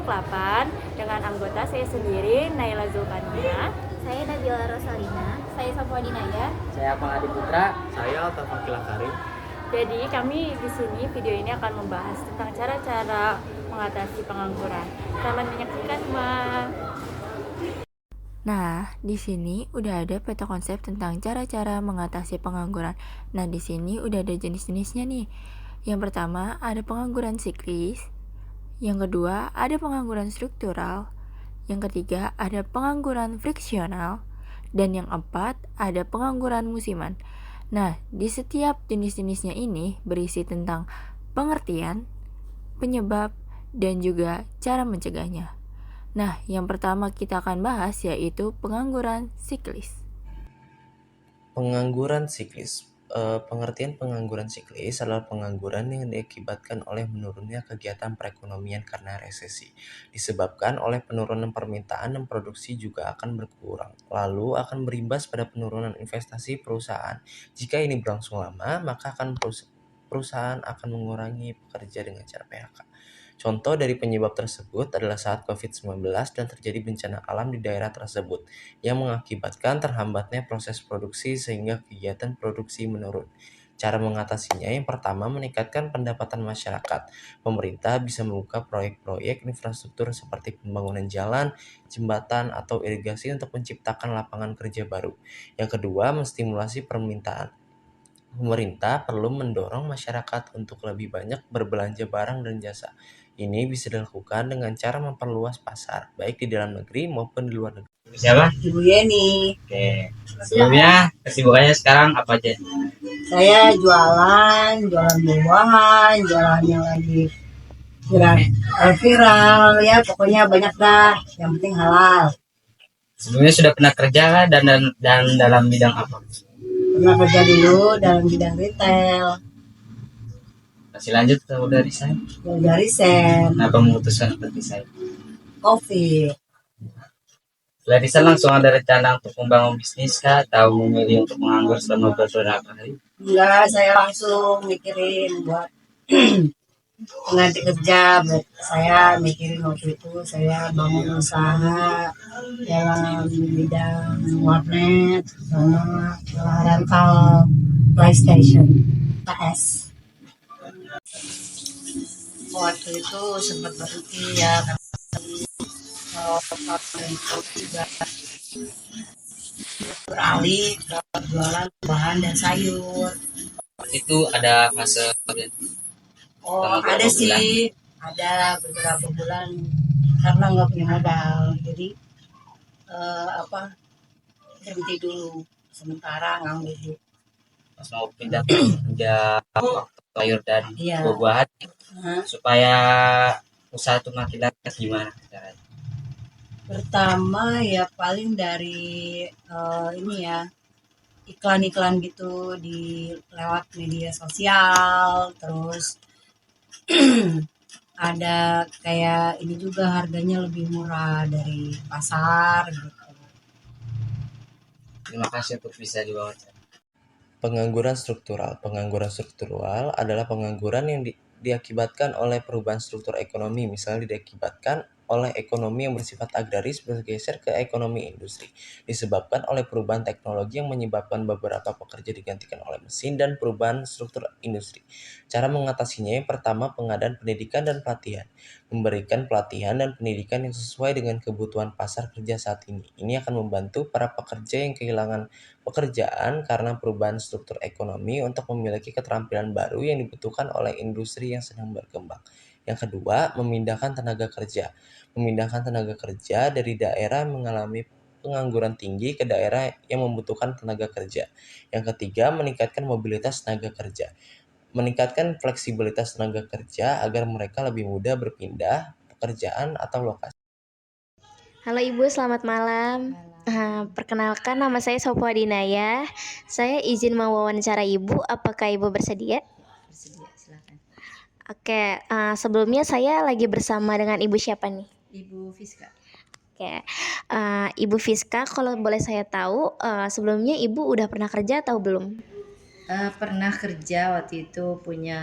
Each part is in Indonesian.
kelompok 8 dengan anggota saya sendiri, Naila Zulkarnaina. Saya Nabila Rosalina. Saya Safwa Dinaya. Saya Pangadi Putra. Saya Altafakil Karim. Jadi kami di sini video ini akan membahas tentang cara-cara mengatasi pengangguran. Selamat menyaksikan, Mbak. Nah, di sini udah ada peta konsep tentang cara-cara mengatasi pengangguran. Nah, di sini udah ada jenis-jenisnya nih. Yang pertama, ada pengangguran siklis. Yang kedua, ada pengangguran struktural. Yang ketiga, ada pengangguran friksional. Dan yang keempat, ada pengangguran musiman. Nah, di setiap jenis-jenisnya ini berisi tentang pengertian, penyebab, dan juga cara mencegahnya. Nah, yang pertama kita akan bahas yaitu pengangguran siklis. Pengangguran siklis. Pengertian pengangguran siklis adalah pengangguran yang diakibatkan oleh menurunnya kegiatan perekonomian karena resesi, disebabkan oleh penurunan permintaan dan produksi juga akan berkurang, lalu akan berimbas pada penurunan investasi perusahaan. Jika ini berlangsung lama, maka perusahaan akan mengurangi pekerja dengan cara PHK. Contoh dari penyebab tersebut adalah saat COVID-19 dan terjadi bencana alam di daerah tersebut yang mengakibatkan terhambatnya proses produksi sehingga kegiatan produksi menurun. Cara mengatasinya yang pertama meningkatkan pendapatan masyarakat. Pemerintah bisa membuka proyek-proyek infrastruktur seperti pembangunan jalan, jembatan, atau irigasi untuk menciptakan lapangan kerja baru. Yang kedua, menstimulasi permintaan. Pemerintah perlu mendorong masyarakat untuk lebih banyak berbelanja barang dan jasa. Ini bisa dilakukan dengan cara memperluas pasar, baik di dalam negeri maupun di luar negeri. Siapa? Ibu Yeni. Oke. Sebelumnya kesibukannya sekarang apa aja? Saya jualan buah-buahan, jualan yang lagi viral ya, pokoknya banyak dah. Yang penting halal. Sebelumnya sudah pernah kerja kah? Dan dalam bidang apa? Pernah kerja dulu dalam bidang retail, Masih lanjut ke udah resign? dari sen, Kenapa memutuskan untuk resign? COVID. Setelah resign langsung ada rencana untuk membangun bisnis kah? Atau memilih untuk menganggur selama beberapa hari? Enggak, saya langsung mikirin buat ganti kerja. Saya mikirin waktu itu saya bangun usaha dalam bidang warnet sama rental PlayStation PS. Waktu itu sempat berhenti ya, karena itu juga beralih ke jualan bahan dan sayur. Itu ada fase Oh, ada sih, ada beberapa bulan karena nggak punya modal, jadi berhenti dulu sementara nganggur dulu. pas mau pindah sayur dan Iya. buah-buahan Nah, supaya usaha itu makin lancar gimana caranya? pertama ya paling dari ini ya iklan-iklan gitu di lewat media sosial, terus ada kayak ini juga harganya lebih murah dari pasar gitu. Terima kasih untuk bisa diwawancara. Pengangguran struktural. Pengangguran struktural adalah pengangguran yang diakibatkan oleh perubahan struktur ekonomi, misalnya diakibatkan oleh ekonomi yang bersifat agraris bergeser ke ekonomi industri, disebabkan oleh perubahan teknologi yang menyebabkan beberapa pekerja digantikan oleh mesin dan perubahan struktur industri. Cara mengatasinya yang pertama pengadaan pendidikan dan pelatihan. Memberikan pelatihan dan pendidikan yang sesuai dengan kebutuhan pasar kerja saat ini. Ini akan membantu para pekerja yang kehilangan pekerjaan karena perubahan struktur ekonomi untuk memiliki keterampilan baru yang dibutuhkan oleh industri yang sedang berkembang. Yang kedua, memindahkan tenaga kerja. Memindahkan tenaga kerja dari daerah yang mengalami pengangguran tinggi ke daerah yang membutuhkan tenaga kerja. Yang ketiga, meningkatkan mobilitas tenaga kerja. Meningkatkan fleksibilitas tenaga kerja agar mereka lebih mudah berpindah pekerjaan atau lokasi. Halo Ibu, selamat malam. Perkenalkan, nama saya Safwa Dinaya. Saya izin mewawancara Ibu. Apakah Ibu bersedia? Bersedia, silakan. Oke, sebelumnya saya lagi bersama dengan Ibu siapa nih? Ibu Fiska. Oke, Ibu Fiska, kalau boleh saya tahu, sebelumnya Ibu udah pernah kerja atau belum? Pernah kerja waktu itu punya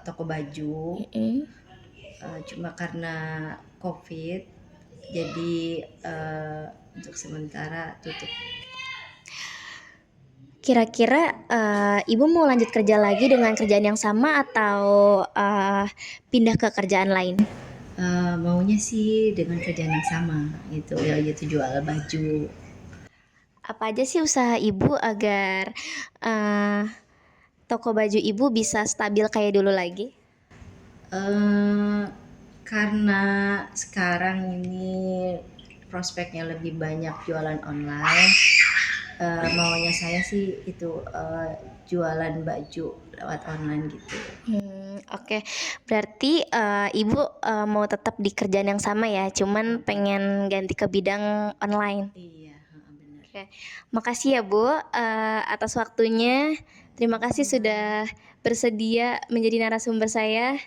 toko baju. cuma karena COVID jadi untuk sementara tutup. Kira-kira ibu mau lanjut kerja lagi dengan kerjaan yang sama atau pindah ke kerjaan lain? Maunya sih dengan kerjaan yang sama gitu, yaitu jual baju. Apa aja sih usaha ibu agar toko baju ibu bisa stabil kayak dulu lagi? Karena sekarang ini prospeknya lebih banyak jualan online, maunya saya sih itu jualan baju lewat online gitu. Oke. Berarti ibu mau tetap di kerjaan yang sama ya, cuman pengen ganti ke bidang online. Iya, benar. Oke. Makasih ya Bu atas waktunya. Terima kasih sudah bersedia menjadi narasumber saya.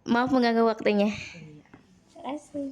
Maaf mengganggu waktunya. Terima kasih.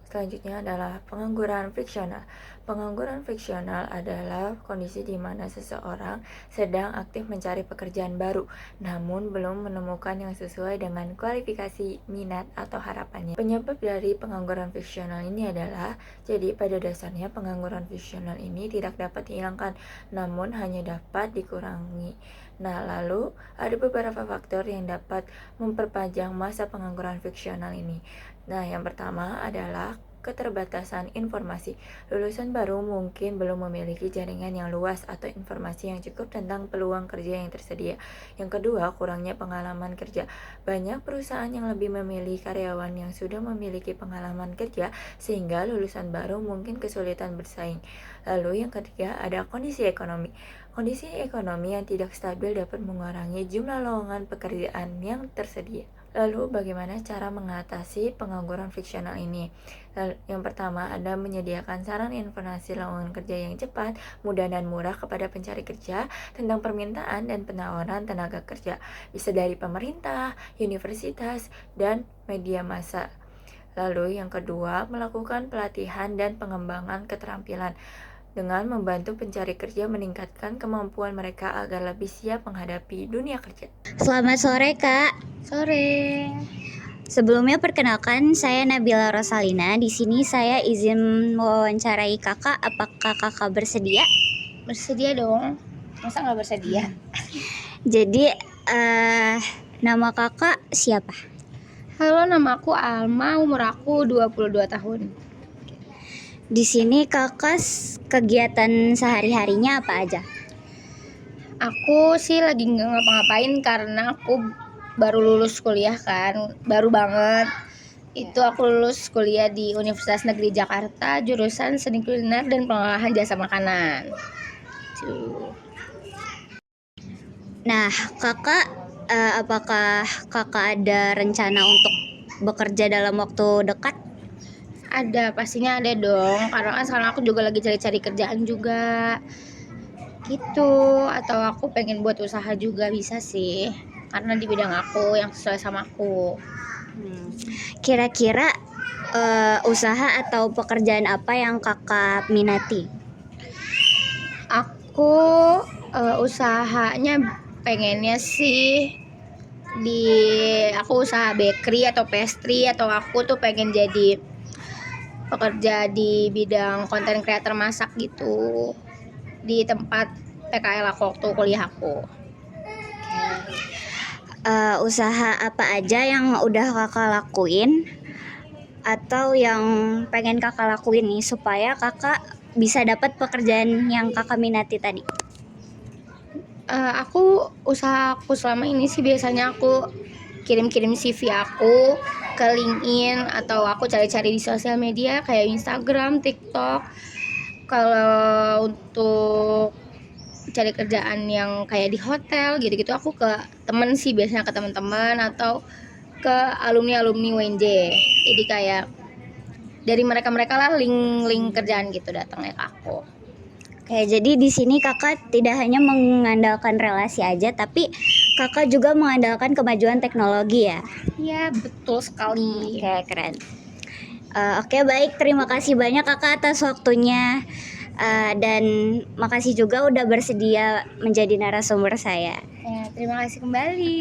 Selanjutnya adalah pengangguran friksional. Pengangguran friksional adalah kondisi di mana seseorang sedang aktif mencari pekerjaan baru, namun belum menemukan yang sesuai dengan kualifikasi, minat, atau harapannya. Penyebab dari pengangguran friksional ini adalah, jadi pada dasarnya pengangguran friksional ini tidak dapat dihilangkan, namun hanya dapat dikurangi. Nah, lalu ada beberapa faktor yang dapat memperpanjang masa pengangguran friksional ini. Nah, yang pertama adalah keterbatasan informasi. Lulusan baru mungkin belum memiliki jaringan yang luas atau informasi yang cukup tentang peluang kerja yang tersedia. Yang kedua, kurangnya pengalaman kerja. Banyak perusahaan yang lebih memilih karyawan yang sudah memiliki pengalaman kerja sehingga lulusan baru mungkin kesulitan bersaing. Lalu yang ketiga, ada kondisi ekonomi. Kondisi ekonomi yang tidak stabil dapat mengurangi jumlah lowongan pekerjaan yang tersedia. Lalu bagaimana cara mengatasi pengangguran friksional ini? Yang pertama, Anda menyediakan saran informasi lowongan kerja yang cepat, mudah dan murah kepada pencari kerja tentang permintaan dan penawaran tenaga kerja. Bisa dari pemerintah, universitas, dan media massa. Lalu yang kedua, melakukan pelatihan dan pengembangan keterampilan dengan membantu pencari kerja meningkatkan kemampuan mereka agar lebih siap menghadapi dunia kerja. Selamat sore, Kak. Sore. Sebelumnya perkenalkan, saya Nabila Rosalina. Di sini saya izin mewawancarai Kakak. Apakah Kakak bersedia? Bersedia dong. Masa nggak bersedia? Jadi, nama Kakak siapa? Halo, nama aku Alma, umur aku 22 tahun. Di sini Kakak kegiatan sehari-harinya apa aja? Aku sih lagi nggak ngapa-ngapain karena aku baru lulus kuliah kan, baru banget. Itu aku lulus kuliah di Universitas Negeri Jakarta, jurusan Seni Kuliner dan Pengolahan Jasa Makanan. Tuh. Nah, Kakak, apakah Kakak ada rencana untuk bekerja dalam waktu dekat? Ada, pastinya ada dong. Karena kan sekarang aku juga lagi cari-cari kerjaan juga. Gitu, atau aku pengen buat usaha juga bisa sih. Karena di bidang aku yang sesuai sama aku. Kira-kira usaha atau pekerjaan apa yang Kakak minati? Aku usahanya pengennya sih aku usaha bakery atau pastry, atau aku tuh pengen jadi pekerja di bidang konten creator masak gitu di tempat PKL aku waktu kuliah aku. Usaha apa aja yang udah Kakak lakuin atau yang pengen Kakak lakuin nih supaya Kakak bisa dapat pekerjaan yang Kakak minati tadi? Usaha aku selama ini sih biasanya aku kirim-kirim CV aku ke LinkedIn atau aku cari-cari di sosial media kayak Instagram, TikTok. Kalau untuk cari kerjaan yang kayak di hotel gitu-gitu aku ke temen sih, biasanya ke teman-teman atau ke alumni UNJ. Jadi kayak dari mereka lah link kerjaan gitu datangnya ke aku. Oke, jadi di sini Kakak tidak hanya mengandalkan relasi aja, tapi Kakak juga mengandalkan kemajuan teknologi ya? Iya, betul sekali. Oke, keren. Oke, baik. Terima kasih banyak Kakak atas waktunya. Dan makasih juga udah bersedia menjadi narasumber saya. Ya, terima kasih kembali.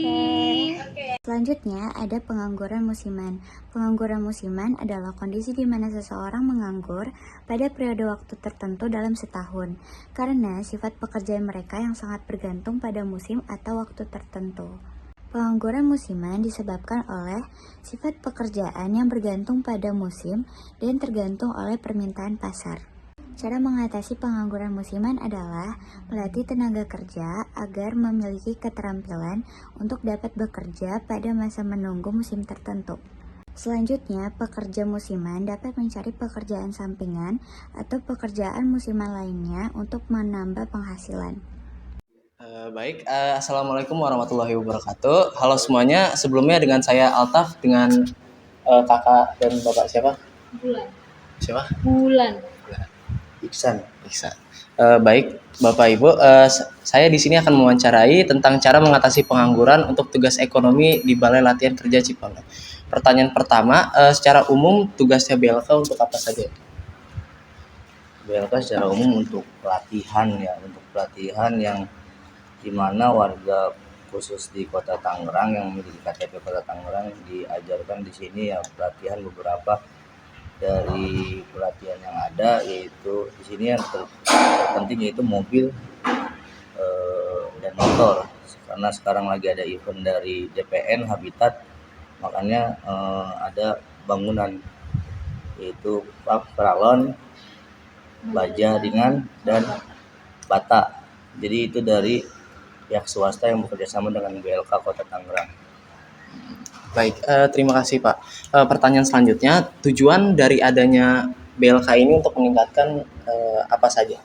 Selanjutnya ada pengangguran musiman. Pengangguran musiman adalah kondisi di mana seseorang menganggur pada periode waktu tertentu dalam setahun karena sifat pekerjaan mereka yang sangat bergantung pada musim atau waktu tertentu. Pengangguran musiman disebabkan oleh sifat pekerjaan yang bergantung pada musim dan tergantung oleh permintaan pasar. Cara mengatasi pengangguran musiman adalah melatih tenaga kerja agar memiliki keterampilan untuk dapat bekerja pada masa menunggu musim tertentu. Selanjutnya, pekerja musiman dapat mencari pekerjaan sampingan atau pekerjaan musiman lainnya untuk menambah penghasilan. Baik, Assalamualaikum warahmatullahi wabarakatuh. Halo semuanya, sebelumnya dengan saya Altaf dengan kakak dan bapak siapa? Bulan. Siapa? Bulan. Iksan. Baik, Bapak Ibu, saya di sini akan mewawancarai tentang cara mengatasi pengangguran untuk tugas ekonomi di Balai Latihan Kerja Cipondo. Pertanyaan pertama, secara umum tugasnya BLK untuk apa saja? BLK secara umum untuk pelatihan ya, untuk pelatihan yang dimana warga khusus di Kota Tangerang yang memiliki KTP Kota Tangerang diajarkan di sini ya pelatihan beberapa dari pelatihan yang ada, yaitu di sini yang terpenting yaitu mobil dan motor, karena sekarang lagi ada event dari DPN Habitat, makanya ada bangunan yaitu peralon, baja ringan dan bata. Jadi itu dari pihak swasta yang bekerja sama dengan BLK Kota Tangerang. Baik, terima kasih Pak. Pertanyaan selanjutnya, tujuan dari adanya BLK ini untuk meningkatkan apa saja?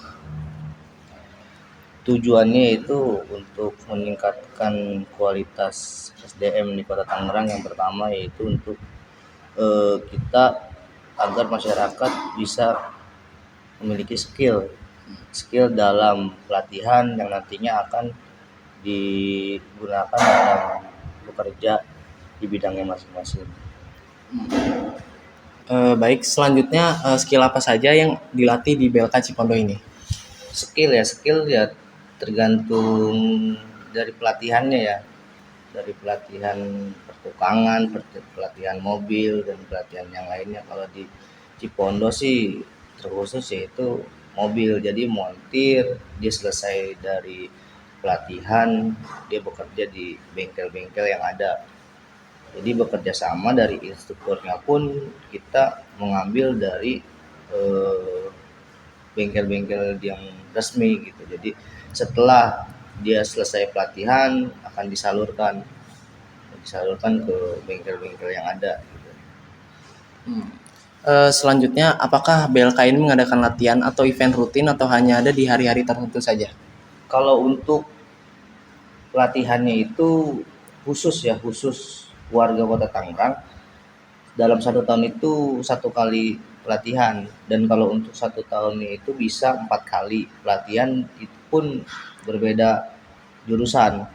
Tujuannya itu untuk meningkatkan kualitas SDM di Kota Tangerang. Yang pertama yaitu untuk kita agar masyarakat bisa memiliki skill dalam pelatihan yang nantinya akan digunakan dalam bekerja di bidangnya masing-masing. Baik, selanjutnya skill apa saja yang dilatih di BLK Cipondo ini? Skill ya tergantung dari pelatihannya ya, dari pelatihan pertukangan, pelatihan mobil dan pelatihan yang lainnya. Kalau di Cipondo sih terkhusus yaitu mobil, jadi montir, dia selesai dari pelatihan dia bekerja di bengkel-bengkel yang ada. Jadi bekerja sama dari instrukturnya pun kita mengambil dari bengkel-bengkel yang resmi gitu. Jadi setelah dia selesai pelatihan akan disalurkan ke bengkel-bengkel yang ada gitu. Selanjutnya, apakah BLK ini mengadakan latihan atau event rutin atau hanya ada di hari-hari tertentu saja? Kalau untuk pelatihannya itu khusus warga Kota Tangerang. Dalam 1 tahun itu 1 kali pelatihan, dan kalau untuk 1 tahunnya itu bisa 4 kali pelatihan, itu pun berbeda jurusan.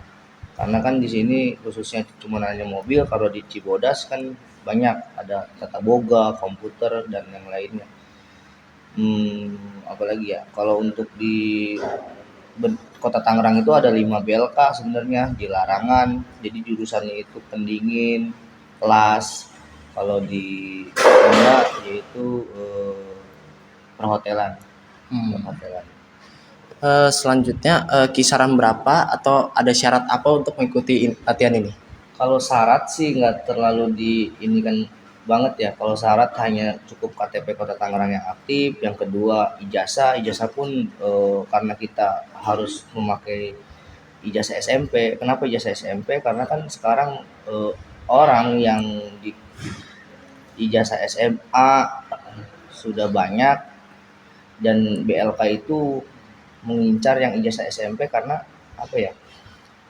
Karena kan di sini khususnya cuma hanya mobil, kalau di Cibodas kan banyak, ada tata boga, komputer dan yang lainnya. Apalagi ya, kalau untuk di Kota Tangerang itu ada 5 BLK sebenarnya di larangan. Jadi jurusannya itu pendingin, kelas. Kalau di Honda yaitu perhotelan. Selanjutnya, kisaran berapa atau ada syarat apa untuk mengikuti latihan ini? Kalau syarat sih nggak terlalu diinikan banget ya. Kalau syarat hanya cukup KTP Kota Tangerang yang aktif. Yang kedua ijazah pun karena kita harus memakai ijazah SMP. Kenapa ijazah SMP? Karena kan sekarang orang yang di ijazah SMA sudah banyak, dan BLK itu mengincar yang ijazah SMP karena apa ya?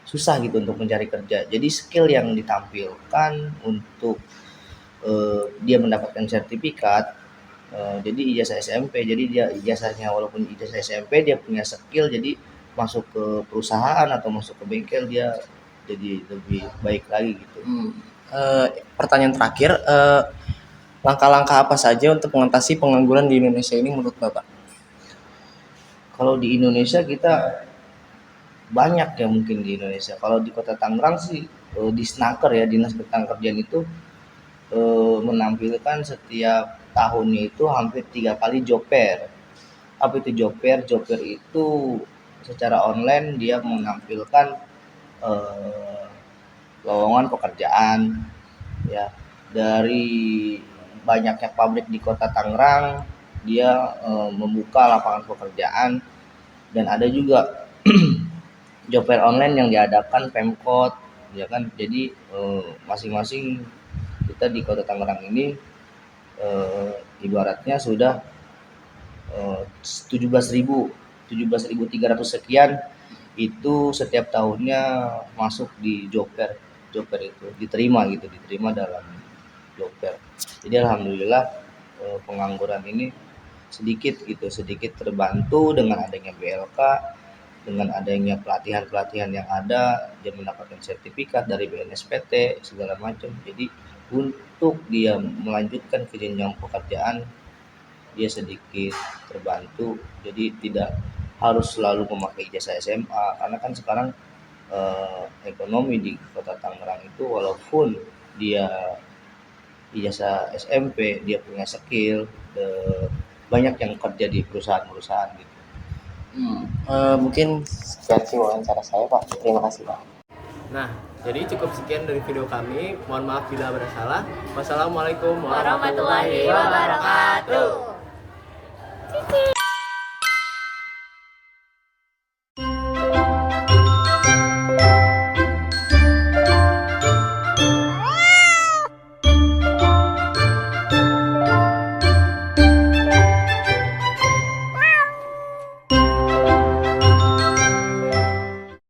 Susah gitu untuk mencari kerja. Jadi skill yang ditampilkan untuk dia mendapatkan sertifikat, jadi ijazah SMP, jadi dia ijazahnya walaupun ijazah SMP dia punya skill, jadi masuk ke perusahaan atau masuk ke bengkel dia jadi lebih baik lagi gitu. Pertanyaan terakhir, langkah-langkah apa saja untuk mengatasi pengangguran di Indonesia ini menurut Bapak? Kalau di Indonesia kita banyak ya mungkin di Indonesia. Kalau di Kota Tangerang sih di Snaker ya, Dinas Ketenagakerjaan itu menampilkan setiap tahunnya itu hampir 3 kali job fair. Apa itu job fair? Job fair itu secara online dia menampilkan eh, lowongan pekerjaan ya dari banyaknya pabrik di Kota Tangerang. Dia membuka lapangan pekerjaan, dan ada juga job fair online yang diadakan Pemkot ya kan. Jadi masing-masing kita di Kota Tangerang ini ibaratnya sudah 17.300 sekian itu setiap tahunnya masuk di job fair itu diterima dalam job fair. Jadi alhamdulillah pengangguran ini sedikit terbantu dengan adanya BLK, dengan adanya pelatihan yang ada, dia mendapatkan sertifikat dari BNSPT segala macam. Jadi untuk dia melanjutkan ke jenjang pekerjaan dia sedikit terbantu. Jadi tidak harus selalu memakai ijazah SMA, karena kan sekarang ekonomi di Kota Tangerang itu walaupun dia ijazah SMP, dia punya skill, banyak yang kerja di perusahaan-perusahaan gitu. Mungkin sekian sih wawancara saya Pak. Terima kasih Pak. Nah, jadi cukup sekian dari video kami. Mohon maaf bila bersalah. Wassalamualaikum warahmatullahi wabarakatuh.